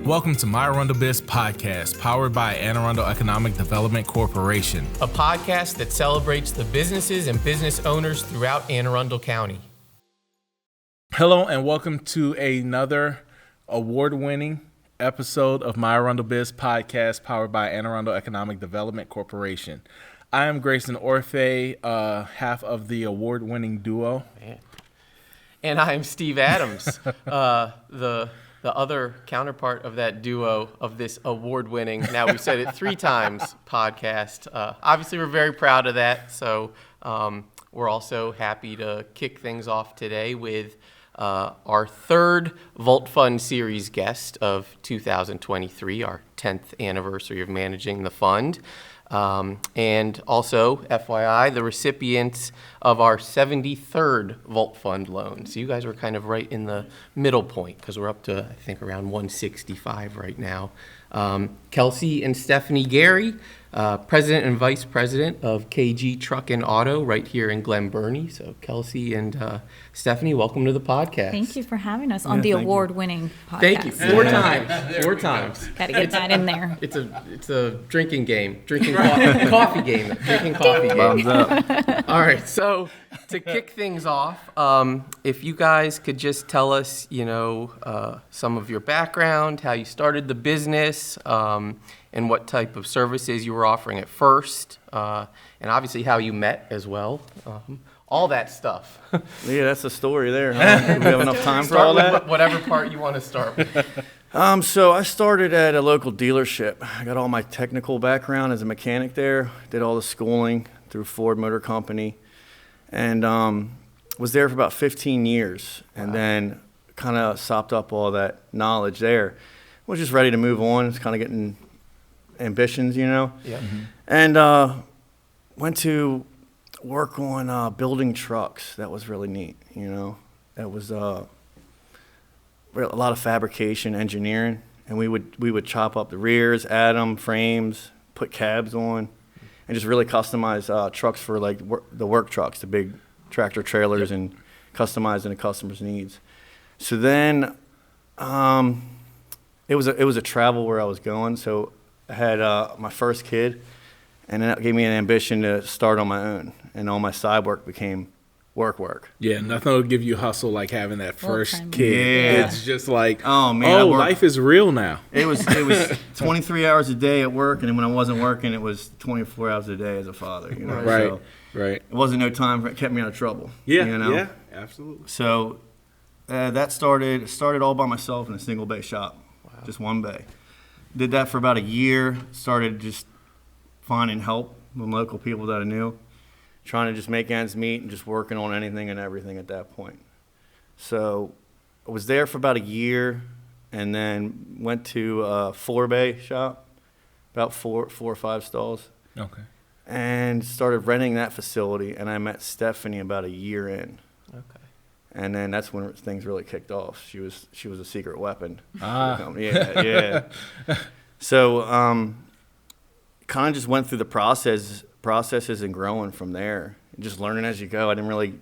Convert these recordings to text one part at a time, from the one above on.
Welcome to My ArundelBiz Podcast, powered by Anne Arundel Economic Development Corporation. A podcast that celebrates the businesses and business owners throughout Anne Arundel County. Hello and welcome to another award-winning episode of My ArundelBiz Podcast, powered by Anne Arundel Economic Development Corporation. I am Grayson Orfe, half of the award-winning duo. And I am Steve Adams, the other counterpart of that duo of this award-winning, now we've said it 3 times, podcast. Obviously, we're very proud of that, so we're also happy to kick things off today with our third Vault Fund Series guest of 2023, our 10th anniversary of managing the fund. And also, FYI, the recipients of our 73rd Vault Fund loan. So you guys are kind of right in the middle point because we're up to, I think, around 165 right now. Kelsey and Stephanie Gary, President and Vice President of KG Truck and Auto right here in Glen, Burnie. So Kelsey and Stephanie, welcome to the podcast. Thank you for having us on the award-winning podcast. Thank you. 4 times. 4 times. Got to get that in there. It's a drinking game. Coffee game. Drinking coffee game. All right. So to kick things off, if you guys could just tell us, some of your background, how you started the business, and what type of services you were offering at first, and obviously how you met as well. All that stuff. Yeah, that's the story there. Huh? Do we have enough time for all that? Whatever part you want to start with. So I started at a local dealership. I got all my technical background as a mechanic there. Did all the schooling through Ford Motor Company, and was there for about 15 years. And then kind of sopped up all that knowledge there. Was just ready to move on. It's kind of getting ambitions, Yeah. Mm-hmm. And went to work on building trucks. That was really neat, That was a lot of fabrication, engineering, and we would chop up the rears, add them, frames, put cabs on, and just really customize trucks for like the work trucks, the big tractor trailers, and customizing the customer's needs. So then it was a travel where I was going. So I had my first kid, and that gave me an ambition to start on my own, and all my side work became work. Yeah, nothing will give you hustle like having that first kid. Yeah. It's just like, life is real now. It was 23 hours a day at work, and then when I wasn't working, it was 24 hours a day as a father. Right, so right. It wasn't no time for it, kept me out of trouble. Yeah, absolutely. So that started all by myself in a single bay shop, just one bay. Did that for about a year. Started just finding help from local people that I knew, trying to just make ends meet and just working on anything and everything at that point. So I was there for about a year, and then went to a 4-bay shop, about four or 5 stalls. Okay. And started renting that facility, and I met Stephanie about a year in. Okay. And then that's when things really kicked off. She was a secret weapon. Yeah. So kind of just went through the processes and growing from there, just learning as you go. I didn't really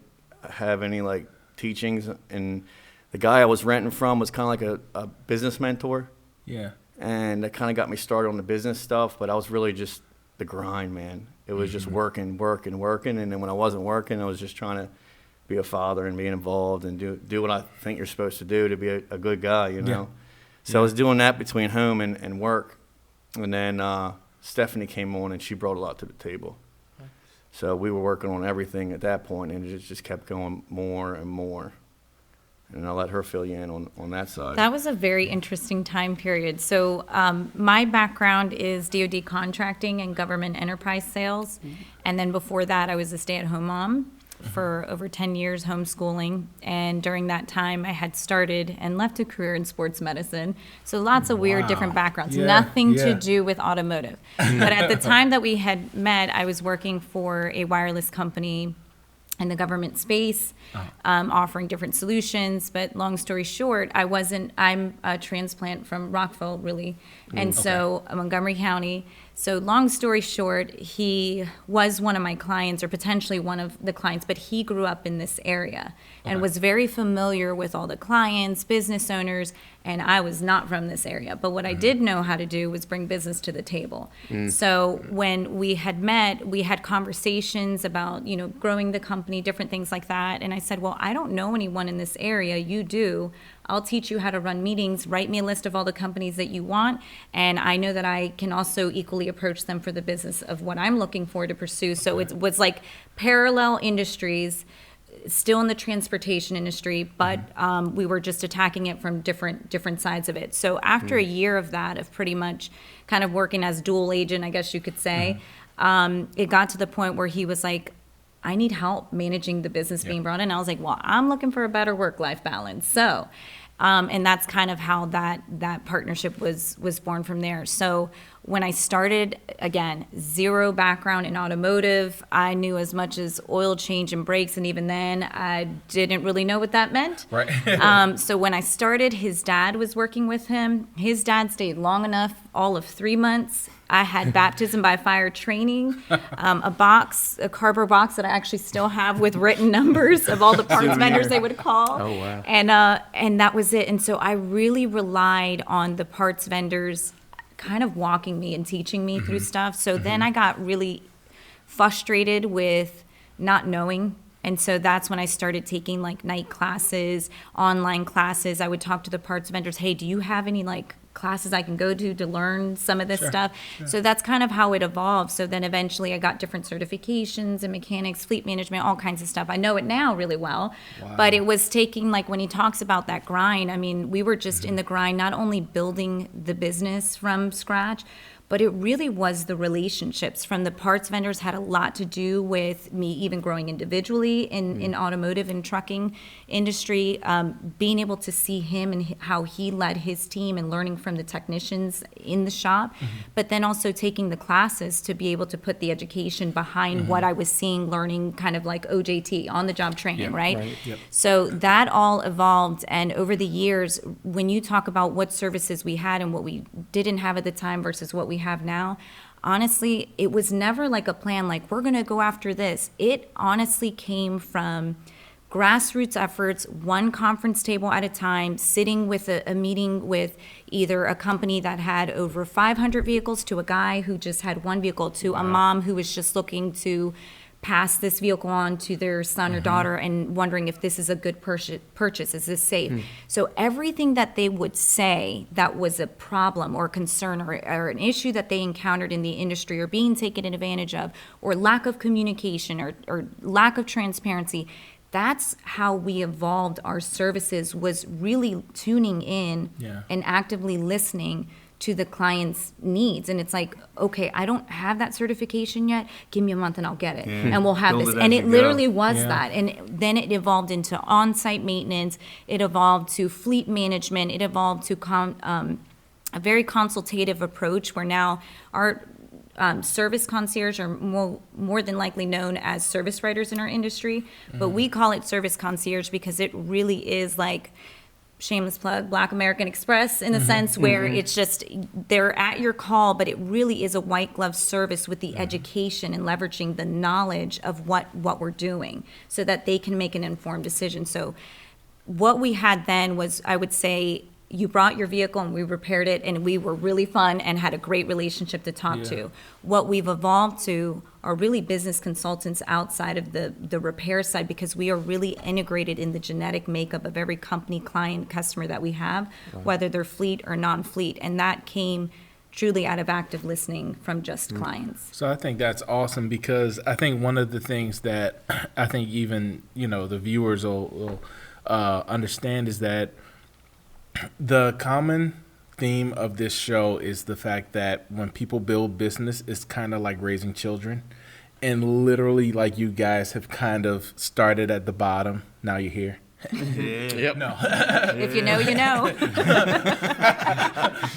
have any like teachings, and the guy I was renting from was kind of like a business mentor. Yeah. And that kind of got me started on the business stuff, but I was really just the grind, man. It was just working, and then when I wasn't working, I was just trying to be a father and being involved and do what I think you're supposed to do to be a good guy, Yeah. So I was doing that between home and work, and then Stephanie came on, and she brought a lot to the table. So we were working on everything at that point, and it just kept going more and more. And I'll let her fill you in on that side. That was a very interesting time period. So my background is DoD contracting and government enterprise sales. And then before that, I was a stay-at-home mom for over 10 years, homeschooling. And during that time, I had started and left a career in sports medicine. So lots of weird different backgrounds. Nothing to do with automotive. But at the time that we had met, I was working for a wireless company in the government space, offering different solutions. But long story short, I'm a transplant from Rockville, really. And so Montgomery County. So long story short, he was one of my clients, or potentially one of the clients, but he grew up in this area and was very familiar with all the clients, business owners, and I was not from this area. But what I did know how to do was bring business to the table. So when we had met, we had conversations about, you know, growing the company, different things like that. And I said, well, I don't know anyone in this area. You do. I'll teach you how to run meetings. Write me a list of all the companies that you want. And I know that I can also equally approach them for the business of what I'm looking for to pursue. So it was like parallel industries, still in the transportation industry, but we were just attacking it from different sides of it. So after a year of that, of pretty much kind of working as dual agent, I guess you could say, it got to the point where he was like, I need help managing the business being brought in. I was like, well, I'm looking for a better work-life balance. So, and that's kind of how that partnership was born from there. So when I started, again, zero background in automotive, I knew as much as oil change and brakes, and even then, I didn't really know what that meant. Right. So when I started, his dad was working with him. His dad stayed long enough, all of 3 months. I had baptism by fire training, a cardboard box that I actually still have with written numbers of all the parts vendors they would call. Oh, wow. And that was it. And so I really relied on the parts vendors kind of walking me and teaching me through stuff. So then I got really frustrated with not knowing. And so that's when I started taking like night classes, online classes. I would talk to the parts vendors, hey, do you have any like classes I can go to learn some of this stuff? So that's kind of how it evolved. So then eventually I got different certifications in mechanics, fleet management, all kinds of stuff. I know it now really well, but it was taking, like when he talks about that grind, I mean, we were just in the grind, not only building the business from scratch, but it really was the relationships from the parts vendors had a lot to do with me even growing individually in automotive and trucking industry, being able to see him and how he led his team and learning from the technicians in the shop, but then also taking the classes to be able to put the education behind what I was seeing, learning kind of like OJT, on the job training, right? Yep. So that all evolved, and over the years, when you talk about what services we had and what we didn't have at the time versus what we have now, honestly, it was never like a plan like we're going to go after this. It honestly came from grassroots efforts, one conference table at a time, sitting with a meeting with either a company that had over 500 vehicles to a guy who just had one vehicle to a mom who was just looking to pass this vehicle on to their son or daughter and wondering if this is a good purchase, is this safe? So everything that they would say that was a problem or concern or an issue that they encountered in the industry or being taken advantage of or lack of communication or lack of transparency, that's how we evolved our services, was really tuning in and actively listening to the client's needs. And it's like, okay, I don't have that certification yet. Give me a month and I'll get it. And we'll have Build this. it And as it you literally go. was that. And then it evolved into on-site maintenance. It evolved to fleet management. It evolved to a very consultative approach where now our service concierge are more than likely known as service writers in our industry. But we call it service concierge because it really is like, shameless plug, Black American Express, in a sense where it's just, they're at your call, but it really is a white glove service with the education and leveraging the knowledge of what we're doing so that they can make an informed decision. So what we had then was, I would say, you brought your vehicle and we repaired it and we were really fun and had a great relationship to talk to. What we've evolved to are really business consultants outside of the repair side, because we are really integrated in the genetic makeup of every company, client, customer that we have, whether they're fleet or non-fleet. And that came truly out of active listening from just clients. So I think that's awesome, because I think one of the things that I think even, the viewers will understand is that the common theme of this show is the fact that when people build business, it's kind of like raising children. And literally, like, you guys have kind of started at the bottom. Now you're here. Yep. No. If you know, you know.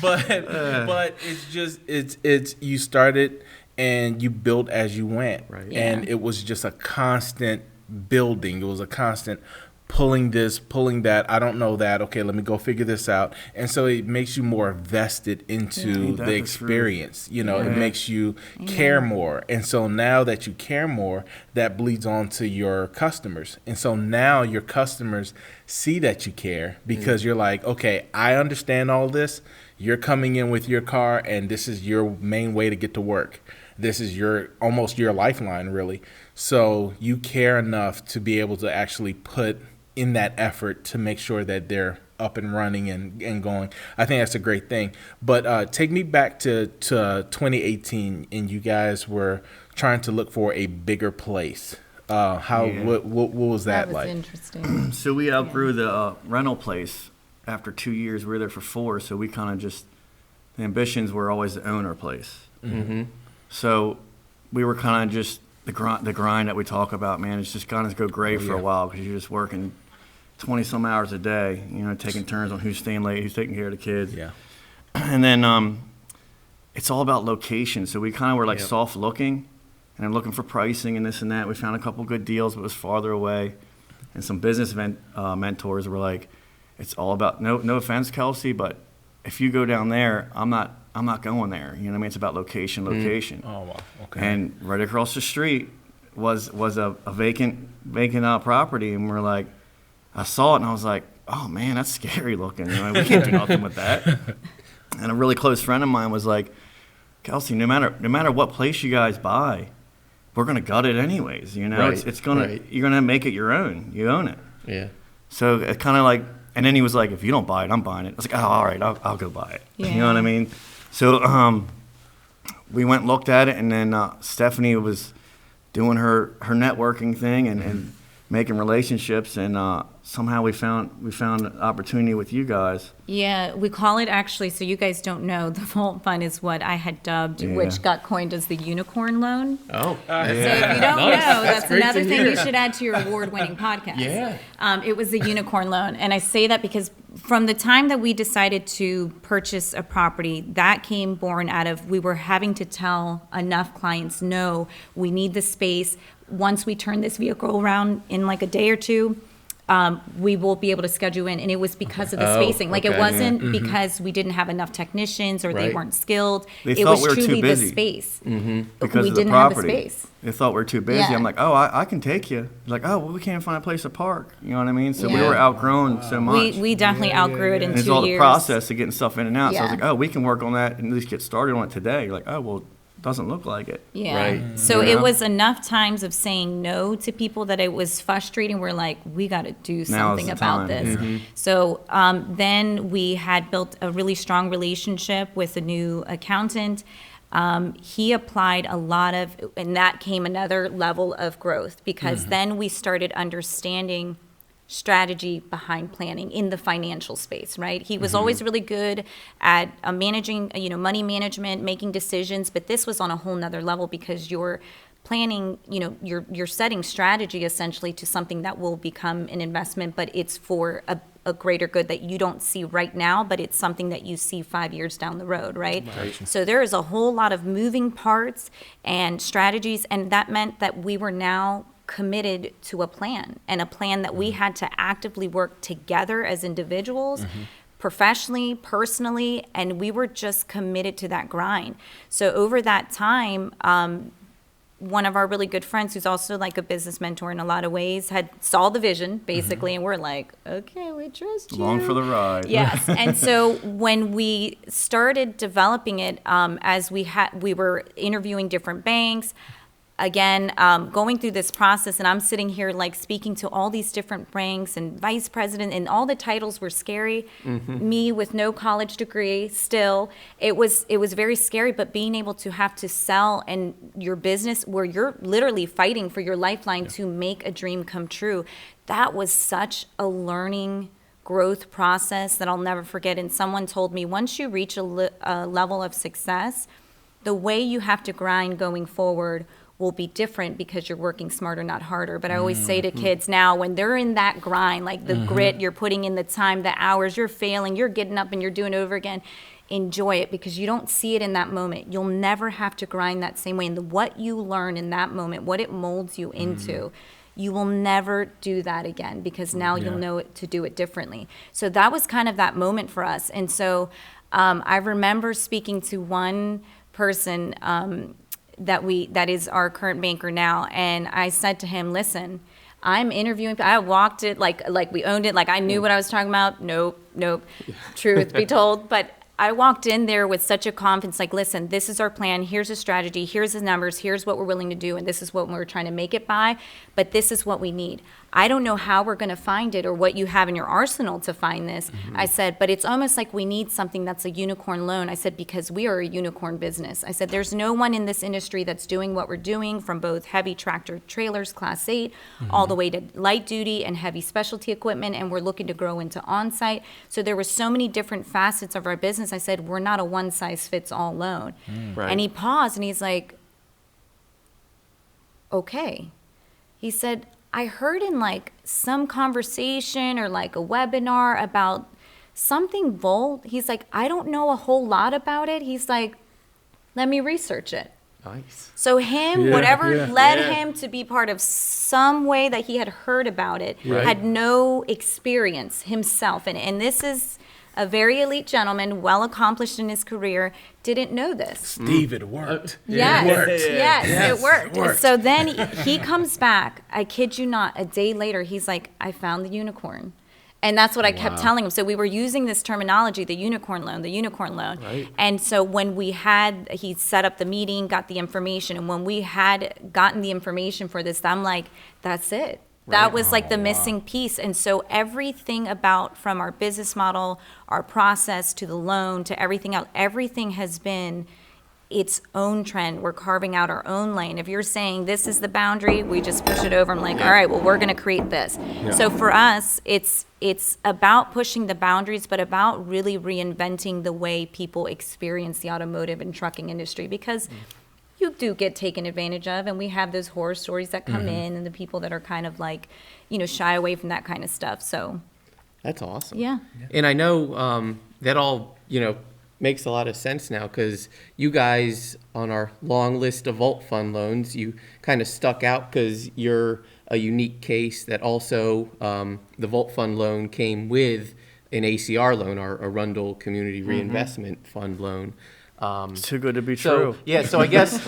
But it's just, it's you started and you built as you went. Right. And Yeah. it was just a constant building. It was a constant pulling this, pulling that. I don't know that. Okay, let me go figure this out. And so it makes you more vested into the experience. You know, it makes you care more. And so now that you care more, that bleeds on to your customers. And so now your customers see that you care because you're like, okay, I understand all this. You're coming in with your car and this is your main way to get to work. This is almost your lifeline, really. So you care enough to be able to actually put in that effort to make sure that they're up and running and going. I think that's a great thing. But take me back to 2018, and you guys were trying to look for a bigger place. What was that like? That was interesting. So we outgrew the rental place after 2 years. We were there for 4, so we kind of the ambitions were always to own our place. Mm-hmm. So we were kind of just the grind that we talk about, man. It's just kind of go gray for a while because you're just working 20-some hours a day, you know, taking turns on who's staying late, who's taking care of the kids. Yeah. And then it's all about location. So we kind of were like soft looking and looking for pricing and this and that. We found a couple good deals, but it was farther away. And some business mentors were like, it's all about, no offense, Kelsey, but if you go down there, I'm not going there. You know what I mean? It's about location. Oh, wow. Okay. And right across the street was a vacant property, and we're like, I saw it and I was like, oh man, that's scary looking. You know, we can't do nothing with that. And a really close friend of mine was like, Kelsey, no matter what place you guys buy, we're gonna gut it anyways. You know, you're gonna make it your own. You own it. Yeah. So it's kind of like, and then he was like, if you don't buy it, I'm buying it. I was like, oh, all right, I'll go buy it. Yeah. You know what I mean? So we went and looked at it, and then Stephanie was doing her networking thing and making relationships, and somehow we found an opportunity with you guys. Yeah, we call it actually, so you guys don't know, the Vault Fund is what I had dubbed, which got coined as the unicorn loan. Oh. So if you don't know, that's great another to thing hear. you should add to your award-winning podcast. Yeah. It was the unicorn loan. And I say that because from the time that we decided to purchase a property, that came born out of, we were having to tell enough clients, no, we need the space. Once we turn this vehicle around in like a day or two, we will be able to schedule in. And it was because of the spacing. Like it wasn't because we didn't have enough technicians or they weren't skilled. They it thought was we were truly too busy. the space. Because we of the didn't have the property. space. They thought we were too busy. Yeah. I'm like, oh, I can take you. Like, oh, well, we can't find a place to park. You know what I mean? So we Yeah. were outgrown so much. We definitely outgrew it in 2 and years. it's all the process of getting stuff in and out. So I was Yeah. like, oh, we can work on that and at least get started on it today. You're like, oh, well, it doesn't look like it. Yeah. Right. So You it know? was enough times of saying no to people that it was frustrating. We're like, we got to do something the about time. this. So then we had built a really strong relationship with a new accountant. He applied a lot of, and that came another level of growth because then we started understanding strategy behind planning in the financial space, right? He was always really good at managing, money management, making decisions, but this was on a whole nother level because you're planning, you're setting strategy essentially to something that will become an investment, but it's for a greater good that you don't see right now, but it's something that you see 5 years down the road, right? So there is a whole lot of moving parts and strategies, and that meant that we were now committed to a plan, and a plan that we had to actively work together as individuals, professionally, personally, and we were just committed to that grind. So over that time, one of our really good friends, who's also like a business mentor in a lot of ways, saw the vision basically, and we're like, okay, we trust you. Along for the ride. Yes, and so when we started developing it, as we were interviewing different banks. Again, going through this process, and I'm sitting here like speaking to all these different banks and vice president, and all the titles were scary. Me with no college degree, still, it was very scary. But being able to have to sell and your business, where you're literally fighting for your lifeline to make a dream come true, that was such a learning growth process that I'll never forget. And someone told me, once you reach a level of success, the way you have to grind going forward will be different because you're working smarter, not harder. But I always say to kids now, when they're in that grind, like the grit, you're putting in the time, the hours, you're failing, you're getting up and you're doing it over again, enjoy it because you don't see it in that moment. You'll never have to grind that same way. And what you learn in that moment, what it molds you into, you will never do that again, because now you'll know to do it differently. So that was kind of that moment for us. And so I remember speaking to one person that is our current banker now, and I said to him, listen, I'm interviewing. I walked it like we owned it. Like I knew what I was talking about. Nope. Truth be told, but I walked in there with such a confidence. Like, listen, this is our plan. Here's a strategy. Here's the numbers. Here's what we're willing to do, and this is what we're trying to make it by. But this is what we need. I don't know how we're going to find it or what you have in your arsenal to find this. I said, but it's almost like we need something that's a unicorn loan. I said, because we are a unicorn business. I said, there's no one in this industry that's doing what we're doing, from both heavy tractor trailers, Class 8, all the way to light duty and heavy specialty equipment, and we're looking to grow into on-site. So there were so many different facets of our business. I said, we're not a one-size-fits-all loan. Right. And he paused, and he's like, okay. He said, I heard in like some conversation or like a webinar about something Volt. He's like, I don't know a whole lot about it. He's like, let me research it. Nice. So whatever led him to be part of some way that he had heard about it, had no experience himself. And this is a very elite gentleman, well accomplished in his career, didn't know this. Steve, it worked. Yes, it worked. So then he comes back, I kid you not, a day later, he's like, I found the unicorn. And that's what I kept telling him. So we were using this terminology, the unicorn loan. Right. And so when he set up the meeting, got the information, and when we had gotten the information for this, I'm like, that's it. That was like the missing piece. And so everything from our business model, our process, to the loan, to everything else, everything has been its own trend. We're carving out our own lane. If you're saying this is the boundary, we just push it over and like, all right, well, we're going to create this. So for us, it's about pushing the boundaries, but about really reinventing the way people experience the automotive and trucking industry, because you do get taken advantage of, and we have those horror stories that come in, and the people that are kind of like, shy away from that kind of stuff. So that's awesome. Yeah. And I know that all, makes a lot of sense now, because you guys on our long list of Volt Fund loans, you kind of stuck out because you're a unique case that also the Volt Fund loan came with an ACR loan, our Arundel Community Reinvestment Fund loan. Too good to be true. So I guess,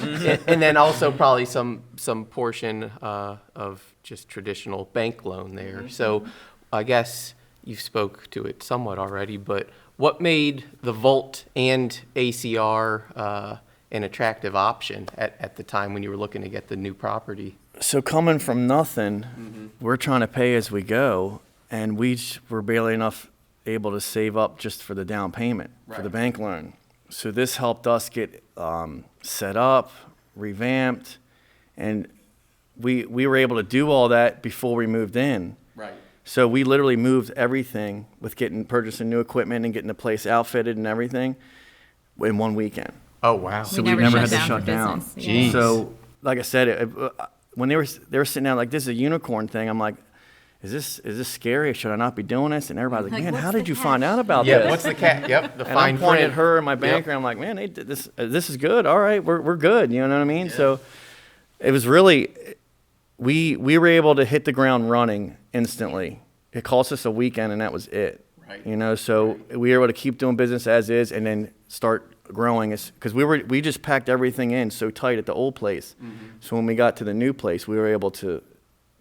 and then also probably some portion of just traditional bank loan there. So I guess you spoke to it somewhat already, but what made the Volt and ACR an attractive option at the time when you were looking to get the new property? So coming from nothing, we're trying to pay as we go, and we were barely enough able to save up just for the down payment for the bank loan. So this helped us get set up, revamped, and we were able to do all that before we moved in. Right. So we literally moved everything with purchasing new equipment and getting the place outfitted and everything in one weekend. Oh, wow. So we never had to shut down. Yeah. So like I said, when they were sitting down like, this is a unicorn thing, I'm like, is this scary? Should I not be doing this? And everybody's like, man, how did you find out about this? Yeah, what's the cat? Yep, the And fine I pointed print. at her and my banker, and I'm like, man, they did this. This is good. All right, we're good. You know what I mean? So it was really, we were able to hit the ground running instantly. It cost us a weekend, and that was it. Right. So we were able to keep doing business as is, and then start growing. Because we just packed everything in so tight at the old place. So when we got to the new place, we were able to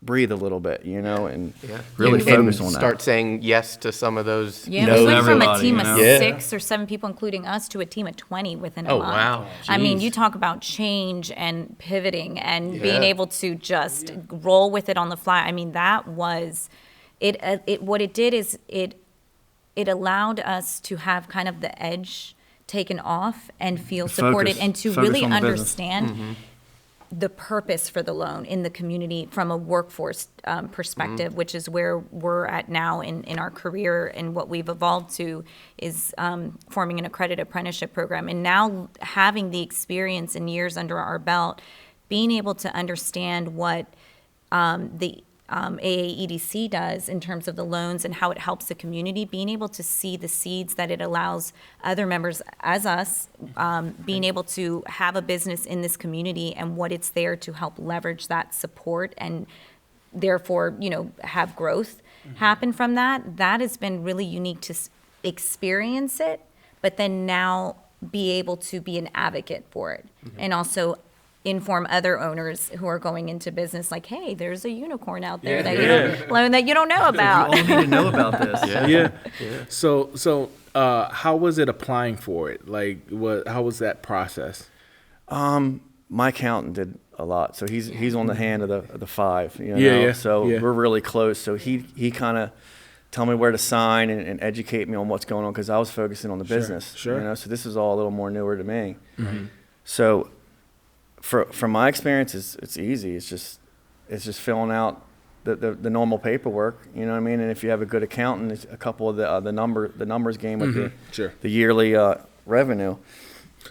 breathe a little bit, and really focus on that. Start saying yes to some of those. Yeah, no's. we went from a everybody, team you know? of Yeah. 6 or 7 people, including us, to a team of 20 within a Oh, month. wow. I mean, Jeez. you talk about change and pivoting and Yeah. being able to just roll with it on the fly. I mean, that was it. What it did is it allowed us to have kind of the edge taken off and feel supported, and to Focus really on the business. understand the purpose for the loan in the community from a workforce perspective, which is where we're at now in our career, and what we've evolved to is forming an accredited apprenticeship program. And now having the experience and years under our belt, being able to understand what the AAEDC does in terms of the loans and how it helps the community, being able to see the seeds that it allows other members as us, being able to have a business in this community and what it's there to help leverage that support and therefore, have growth happen from that. That has been really unique to experience it, but then now be able to be an advocate for it, and also inform other owners who are going into business, like, hey, there's a unicorn out there that you don't know about. You all need to know about this. So how was it applying for it? Like, how was that process? My accountant did a lot, so he's on the hand of the five. So we're really close. So he kind of tell me where to sign and educate me on what's going on, because I was focusing on the business. Sure. So this is all a little more newer to me. So from my experience, it's easy. It's just filling out the normal paperwork. You know what I mean? And if you have a good accountant, it's a couple of the numbers game with the yearly revenue.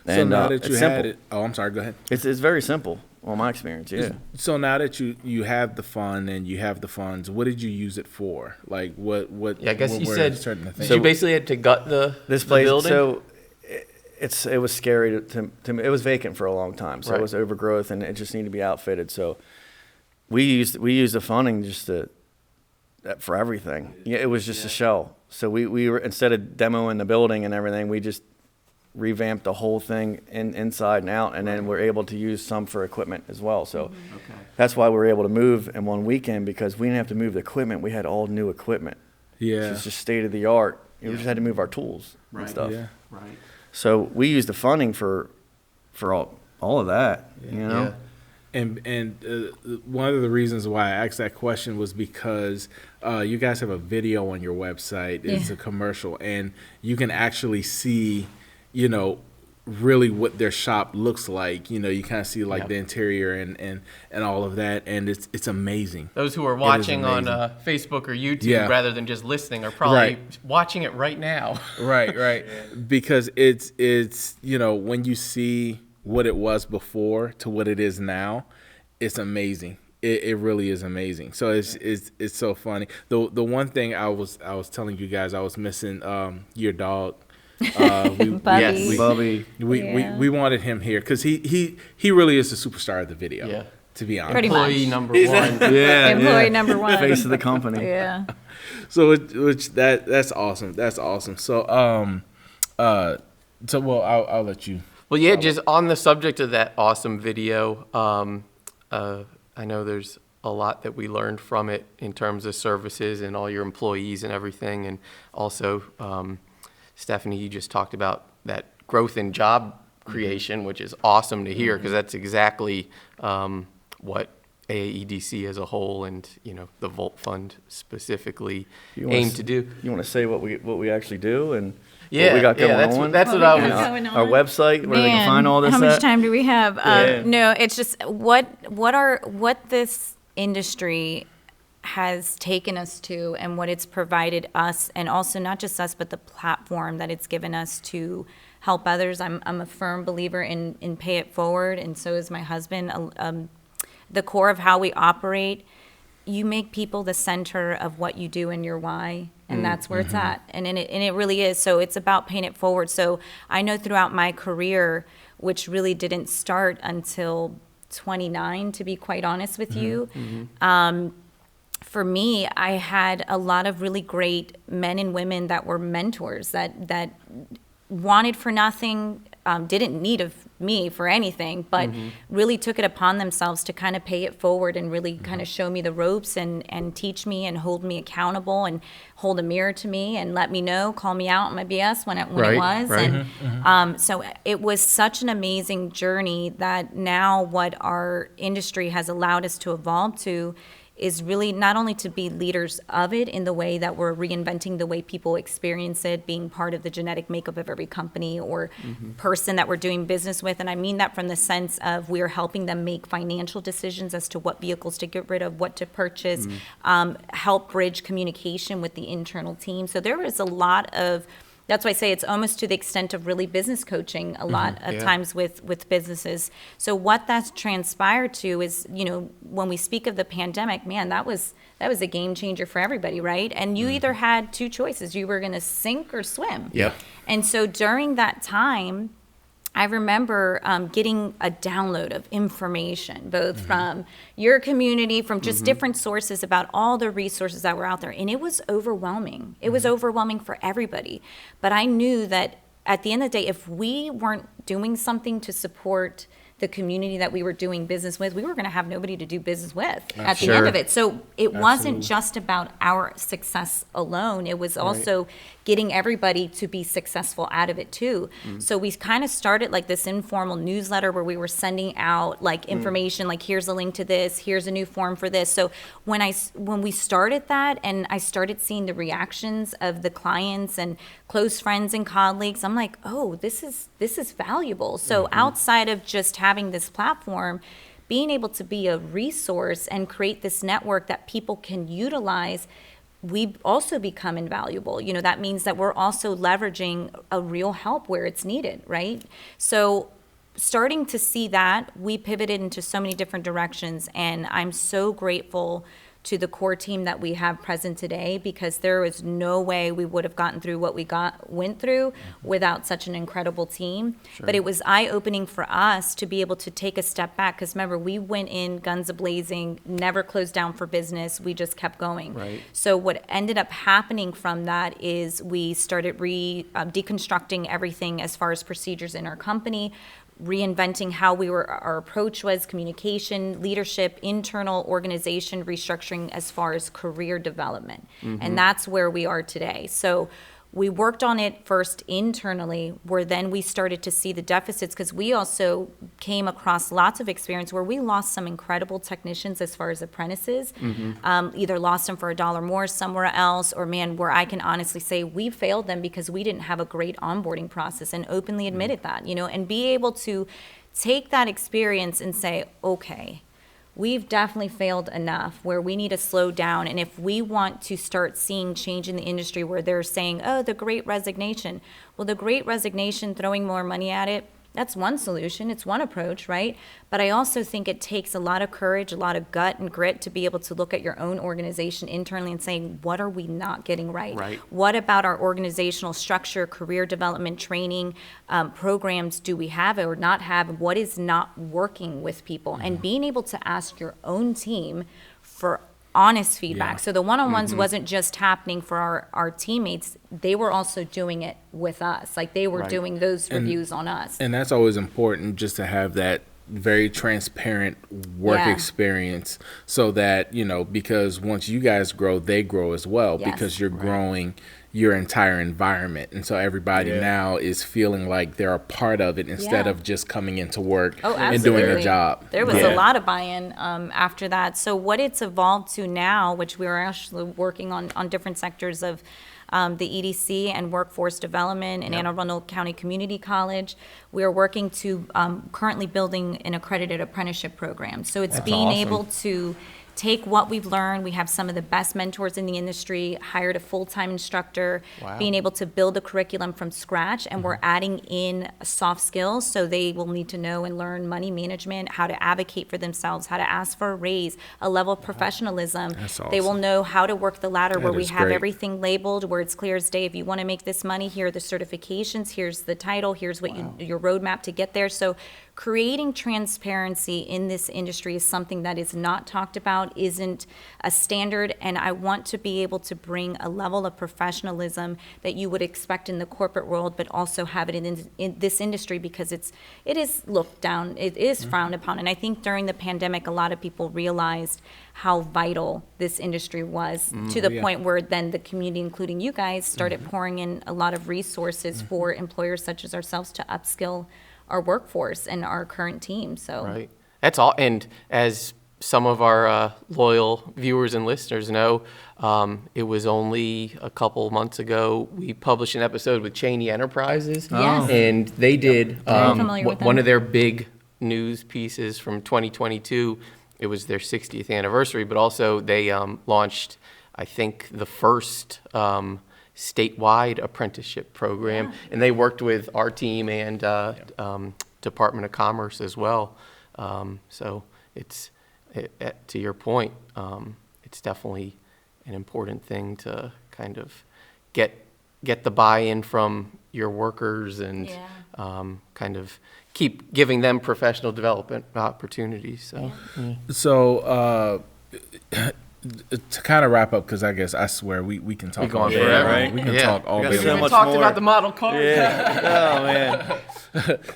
So And now that you it's had simple. it, I'm sorry, go ahead. It's very simple. Well, my experience, yeah. So now that you have the fund and you have the funds, what did you use it for? Like what? I guess what you were said certain things? you basically had to gut this the place. building. So it was scary to me. It was vacant for a long time, so Right. it was overgrowth, and it just needed to be outfitted. So we used the funding just for everything. Yeah, it was just a shell. So we were, instead of demoing the building and everything, we just revamped the whole thing inside and out, and then we're able to use some for equipment as well. So that's why we were able to move in one weekend, because we didn't have to move the equipment. We had all new equipment. Yeah. It's just state of the art. We just had to move our tools and Right. stuff. Yeah. Right. So we used the funding for all of that. You know. And one of the reasons why I asked that question was because you guys have a video on your website. It's a commercial, and you can actually see, really what their shop looks like. You kind of see like the interior and all of that, and it's amazing. Those who are watching on Facebook or YouTube rather than just listening are probably watching it right now. Right. Because it's when you see what it was before to what it is now, it's amazing. It really is amazing. So it's so funny. The one thing I was telling you guys, I was missing your dog. Bubby. We wanted him here because he really is the superstar of the video. Yeah. To be honest. Pretty Employee much. number one. Employee number one. Face of the company. Yeah. So that's awesome. That's awesome. So I'll let you. Well, yeah, just on the subject of that awesome video, I know there's a lot that we learned from it in terms of services and all your employees and everything. And also, Stephanie, you just talked about that growth in job creation, which is awesome to hear, because that's exactly what AAEDC as a whole and the Volt Fund specifically aim to do. You want to say what we actually do and Yeah, what we got going on? That's what I was. Our website where they can find all this. How much at? time do we have? Yeah. No, it's just what this industry has taken us to and what it's provided us, and also not just us, but the platform that it's given us to help others. I'm a firm believer in pay it forward, and so is my husband. The core of how we operate, you make people the center of what you do and your why, and that's where it's at. And it really is. So it's about paying it forward. So I know throughout my career, which really didn't start until 29, to be quite honest with you, for me, I had a lot of really great men and women that were mentors that wanted for nothing, didn't need of me for anything, but really took it upon themselves to kind of pay it forward and really kind of show me the ropes and teach me and hold me accountable and hold a mirror to me and let me know, call me out on my BS when it was. Right. And so it was such an amazing journey that now what our industry has allowed us to evolve to is really not only to be leaders of it in the way that we're reinventing the way people experience it, being part of the genetic makeup of every company or person that we're doing business with. And I mean that from the sense of we're helping them make financial decisions as to what vehicles to get rid of, what to purchase, help bridge communication with the internal team. So there is a lot of, that's why I say it's almost to the extent of really business coaching a lot of times with businesses. So what that's transpired to is, when we speak of the pandemic, man, that was a game changer for everybody, right? And you either had two choices. You were going to sink or swim. Yeah. And so during that time, I remember getting a download of information, both from your community, from just different sources about all the resources that were out there. And it was overwhelming. It was overwhelming for everybody. But I knew that at the end of the day, if we weren't doing something to support the community that we were doing business with, we were going to have nobody to do business with at the end of it. So it wasn't just about our success alone. It was also getting everybody to be successful out of it too. So we kind of started like this informal newsletter where we were sending out like information, like here's a link to this, here's a new form for this. So when we started that and I started seeing the reactions of the clients and close friends and colleagues, I'm like, oh, this is valuable. So outside of just having this platform, being able to be a resource and create this network that people can utilize, we also become invaluable. You know, that means that we're also leveraging a real help where it's needed, right? So starting to see that, we pivoted into so many different directions, and I'm so grateful to the core team that we have present today, because there was no way we would have gotten through what we went through without such an incredible team. But it was eye-opening for us to be able to take a step back, because remember, we went in guns a-blazing, never closed down for business, we just kept going. So what ended up happening from that is we started deconstructing everything as far as procedures in our company, reinventing how our approach was, communication, leadership, internal organization, restructuring as far as career development. And that's where we are today. So we worked on it first internally, where then we started to see the deficits, because we also came across lots of experience where we lost some incredible technicians as far as apprentices, either lost them for $1 more somewhere else, or where I can honestly say we failed them because we didn't have a great onboarding process, and openly admitted that, and be able to take that experience and say, okay, we've definitely failed enough where we need to slow down. And if we want to start seeing change in the industry where they're saying, oh, the great resignation. Well, the great resignation, throwing more money at it, that's one solution. It's one approach, right? But I also think it takes a lot of courage, a lot of gut and grit to be able to look at your own organization internally and saying, what are we not getting right? What about our organizational structure, career development, training, programs do we have or not have? What is not working with people? And being able to ask your own team for honest feedback. So the one-on-ones wasn't just happening for our teammates. They were also doing it with us. Like they were doing those reviews on us. And that's always important, just to have that very transparent work experience, so that, because once you guys grow, they grow as well, because you're growing your entire environment. And so everybody now is feeling like they're a part of it instead of just coming into work and doing a job. There was a lot of buy-in after that. So what it's evolved to now, which we are actually working on different sectors of the EDC and workforce development in Anne Arundel County Community College. We are working to currently building an accredited apprenticeship program. So it's being able to take what we've learned. We have some of the best mentors in the industry, hired a full-time instructor, being able to build a curriculum from scratch, and we're adding in soft skills, so they will need to know and learn money management, how to advocate for themselves, how to ask for a raise, a level of professionalism. That's They will awesome. know how to work the ladder, where we is have great. everything labeled, where it's clear as day. If you want to make this money, here are the certifications, here's the title, here's what your roadmap to get there. So creating transparency in this industry is something that is not talked about, isn't a standard, and I want to be able to bring a level of professionalism that you would expect in the corporate world, but also have it in this industry, because it is looked down, it is frowned upon. And I think during the pandemic, a lot of people realized how vital this industry was, to the point where then the community, including you guys, started pouring in a lot of resources for employers such as ourselves to upskill our workforce and our current team. So That's all. And as some of our loyal viewers and listeners know, it was only a couple months ago we published an episode with Cheney Enterprises. Yes. And they did Very familiar with one them. of their big news pieces from 2022. It was their 60th anniversary, but also they launched, I think, the first statewide apprenticeship program, and they worked with our team and Department of Commerce as well. So it's, to your point, it's definitely an important thing to kind of get get the buy-in from your workers and kind of keep giving them professional development opportunities. So, So to kind of wrap up, because I guess I swear we can talk go all on day. forever. Right? We can talk all got day. so we long. much talked more. about the model cars. Yeah. Oh man.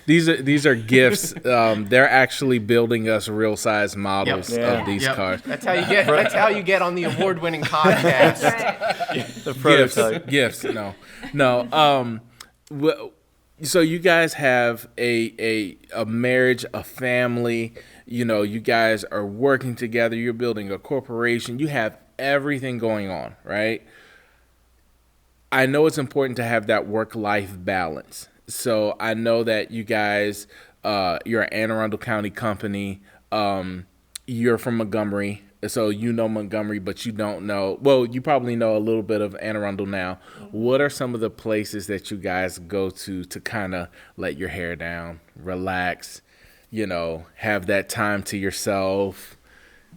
These are they're actually building us real size models of these cars. That's how you get. That's how you get on the award-winning podcast. The prototype. Gifts. No. So you guys have a marriage, a family. You know, you guys are working together. You're building a corporation. You have everything going on, right? I know it's important to have that work-life balance. So I know that you guys, you're an Anne Arundel County company. You're from Montgomery. So you know Montgomery, but you don't know. Well, you probably know a little bit of Anne Arundel now. What are some of the places that you guys go to kind of let your hair down, relax, you know, have that time to yourself,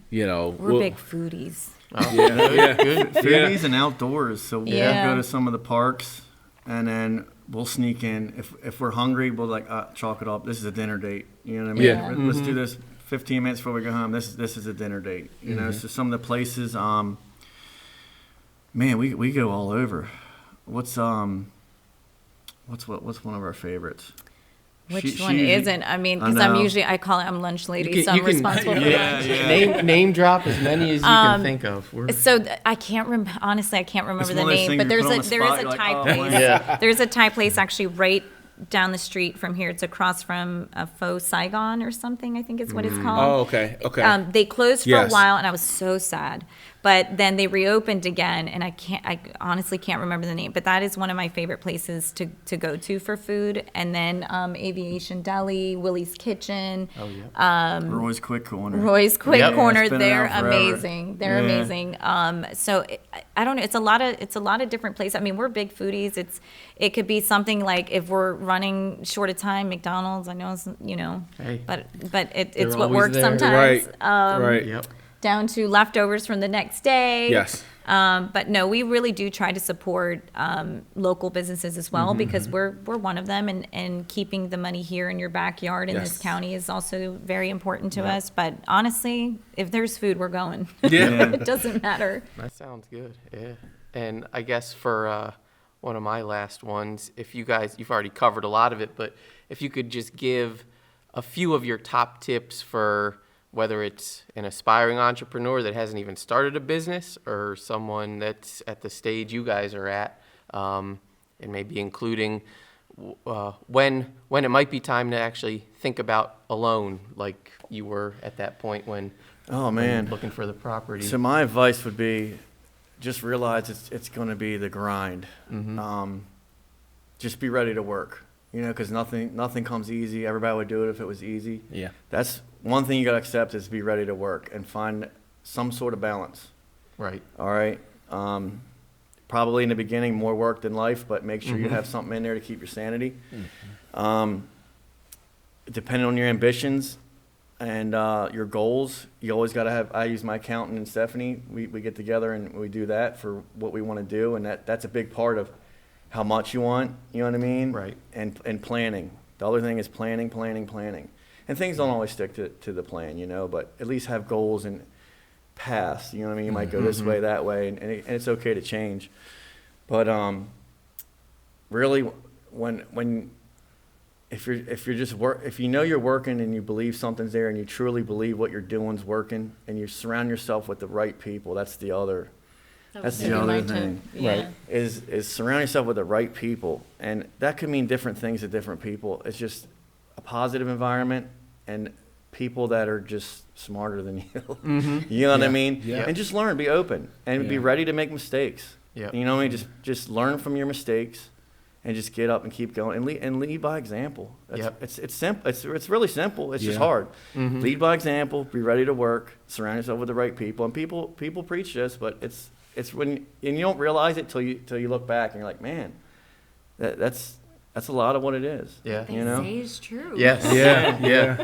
you know? We're big foodies. Good. Foodies and outdoors. So we'll Yeah. go to some of the parks, and then we'll sneak in. If we're hungry, we'll chalk it up. This is a dinner date. You know what I mean? Yeah. Let's do this 15 minutes before we go home. This is a dinner date. You know, so some of the places, man, we go all over. What's one of our favorites? Which She one usually- isn't? I mean, I because know. I call it, I'm lunch lady, You can- so I'm you can- responsible for Yeah, lunch. yeah. Name drop as many as you can think of. So I can't honestly, I can't remember It's the one of those name, things but you there put is on the spot, a you're like, Thai oh, place. man. Yeah. There's a Thai place actually right down the street from here. It's across from a Faux Saigon or something, I think is what it's called. Oh, okay. They closed for Yes. a while, and I was so sad. But then they reopened again, and I honestly can't remember the name. But that is one of my favorite places to go to for food. And then Aviation Deli, Willie's Kitchen, Roy's Quick Corner. Roy's Quick Yep. Corner. It's been They're around forever. amazing. They're Yeah. amazing. So I don't know. It's a lot of different places. I mean, we're big foodies. It could be something like if we're running short of time, McDonald's. I know it's, you know, Hey. but it's They're what always works there. sometimes. Right. Yep. Down to leftovers from the next day. Yes. But no, we really do try to support local businesses as well, because we're one of them, and keeping the money here in your backyard in Yes. this county is also very important to us. But honestly, if there's food, we're going. Yeah. It doesn't matter. That sounds good. Yeah. And I guess for one of my last ones, if you've already covered a lot of it, but if you could just give a few of your top tips for whether it's an aspiring entrepreneur that hasn't even started a business or someone that's at the stage you guys are at, and maybe including when it might be time to actually think about a loan, like you were at that point when looking for the property. So my advice would be, just realize it's going to be the grind. Just be ready to work. You know, because nothing comes easy. Everybody would do it if it was easy. Yeah. That's one thing you got to accept, is be ready to work and find some sort of balance. Right. All right. Probably in the beginning more work than life, but make sure you have something in there to keep your sanity. Depending on your ambitions and your goals, you always got to have. I use my accountant and Stephanie. We get together and we do that for what we want to do, and that's a big part of how much you want, you know what I mean? Right. And planning. The other thing is planning. And things don't always stick to the plan, you know, but at least have goals and paths, you know what I mean? You might go this way, that way, and it's okay to change. But really, if you know you're working and you believe something's there and you truly believe what you're doing's working and you surround yourself with the right people, that's the other thing. Yeah. Is surround yourself with the right people, and that could mean different things to different people. It's just a positive environment and people that are just smarter than you. You know what I mean? Yeah. And just learn, be open, and be ready to make mistakes. Yeah. You know what I mean? Just learn from your mistakes, and just get up and keep going, and lead by example. It's simple. It's really simple. It's just hard. Lead by example. Be ready to work. Surround yourself with the right people. And people preach this, but it's when and you don't realize it till you look back and you're like, man, that's a lot of what it is. Yeah. They You know? say is true. Yes.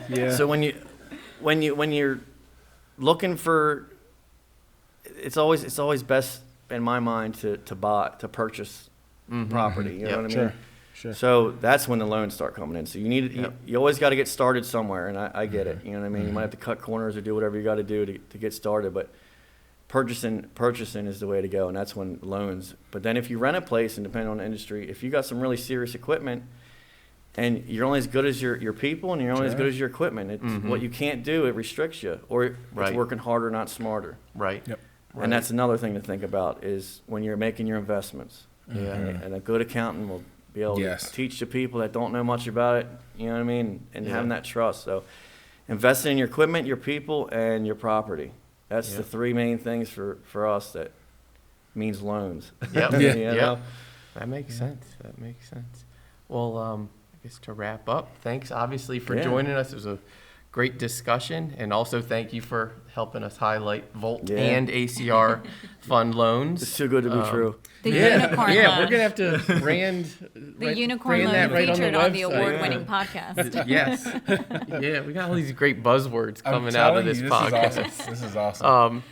Yeah. So when you're looking for, it's always best in my mind to purchase property. You know what I mean? Sure. Sure. So that's when the loans start coming in. So you need Yep. you always got to get started somewhere, and I get it. You know what I mean? You might have to cut corners or do whatever you got to do to get started, but purchasing is the way to go, and that's when loans. But then if you rent a place, and depending on the industry, if you got some really serious equipment, and you're only as good as your people, and you're only as good as your equipment. It's what you can't do, it restricts you, or Right. it's working harder, not smarter. Right. Yep. Right. And that's another thing to think about is when you're making your investments. Yeah. And a good accountant will be able Yes. to teach the people that don't know much about it, you know what I mean, and Yeah. having that trust. So investing in your equipment, your people, and your property. That's Yeah. the three main things for us that means loans. Yep. Yeah. You know? Yep. That makes sense. That makes sense. Well, I guess to wrap up, thanks obviously for Yeah. joining us. It was a great discussion, and also thank you for helping us highlight Volt Yeah. and ACR fund loans. It's too good to be true. The yeah, unicorn yeah, loan. we're gonna have to brand The unicorn brand loan that right featured on on the website. award-winning podcast. Yes. Yeah, we got all these great buzzwords I'm coming out of telling this you, podcast. Is awesome. This is awesome.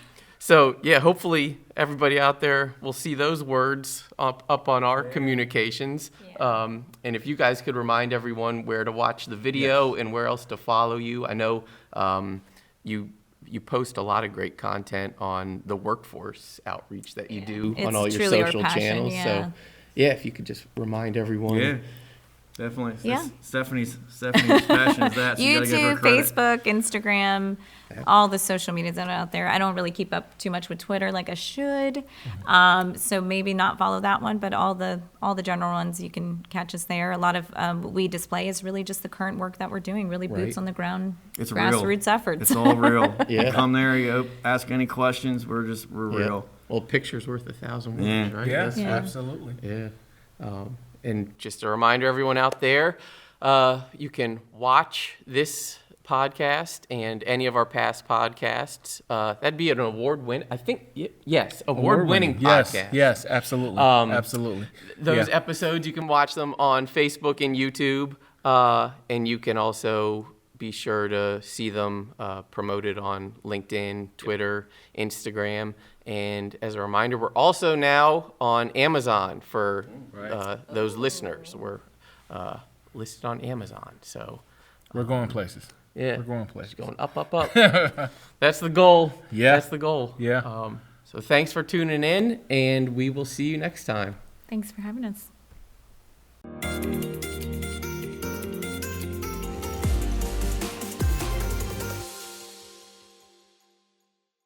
So yeah, hopefully everybody out there will see those words up on our communications. Yeah. And if you guys could remind everyone where to watch the video and where else to follow you. I know you post a lot of great content on the workforce outreach that you do on It's all your truly our social passion, channels. yeah. So yeah, if you could just remind everyone. Yeah, definitely. Yeah. Stephanie's passion is that. So you gotta give her YouTube, credit. Facebook, Instagram, all the social medias that are out there. I don't really keep up too much with Twitter like I should, so maybe not follow that one. But all the general ones, you can catch us there. A lot of what we display is really just the current work that we're doing, really boots Right. on the ground, It's real. grassroots efforts. It's all real. Yeah. You come there, you ask any questions. We're Yeah. real. Well, picture's worth 1,000 words, Yeah. right? Yes, Yeah. absolutely. Yeah. And just a reminder, everyone out there, you can watch this podcast and any of our past podcasts. That'd be an award win. I think, yes, award-winning Yes, podcast. yes, absolutely. Absolutely. Those Yeah. episodes, you can watch them on Facebook and YouTube. And you can also be sure to see them promoted on LinkedIn, Twitter, Instagram. And as a reminder, we're also now on Amazon for those listeners. We're listed on Amazon. So, We're going places. yeah. We're going places. Going up, up, up. That's the goal. Yeah. That's the goal. Yeah. So thanks for tuning in, and we will see you next time. Thanks for having us.